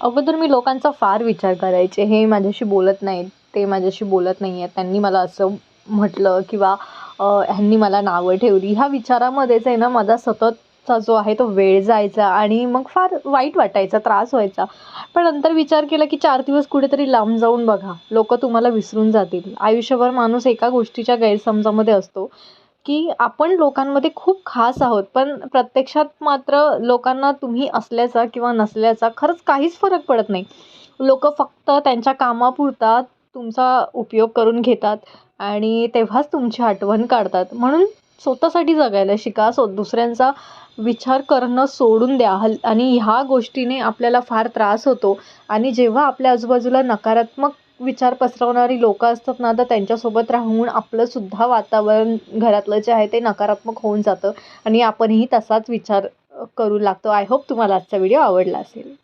अगोदर मी लोकांचा फार विचार करायचे. हे माझ्याशी बोलत नाहीत, ते माझ्याशी बोलत नाही आहेत, त्यांनी मला असं म्हटलं किंवा ह्यांनी मला नावं ठेवली. ह्या विचारामध्येच आहे ना माझा सततचा जो आहे तो वेळ जायचा आणि मग फार वाईट वाटायचा, त्रास व्हायचा. पण नंतर विचार केला की 4 दिवस कुठेतरी लांब जाऊन बघा, लोकं तुम्हाला विसरून जातील. आयुष्यभर माणूस एका गोष्टीच्या गैरसमजामध्ये असतो, की आपण लोकांमध्ये खूप खास आहोत, पण प्रत्यक्षात मात्र लोकांना तुम्ही असल्याचा किंवा नसल्याचा खरंच काहीच फरक पडत नाही. लोकं फक्त त्यांच्या कामापुरता तुमचा उपयोग करून घेतात आणि तेव्हाच तुमची आठवण काढतात. म्हणून स्वतःसाठी जगायला शिका. दुसऱ्यांचा विचार करणं सोडून द्या. आणि ह्या गोष्टीने आपल्याला फार त्रास होतो आणि जेव्हा आपल्या आजूबाजूला नकारात्मक विचार पसरवणारी लोकं असतात ना, तर त्यांच्यासोबत राहून आपलं सुद्धा वातावरण घरातलं जे आहे ते नकारात्मक होऊन जातं आणि आपणही तसाच विचार करू लागतो. आय होप तुम्हाला आजचा व्हिडिओ आवडला असेल.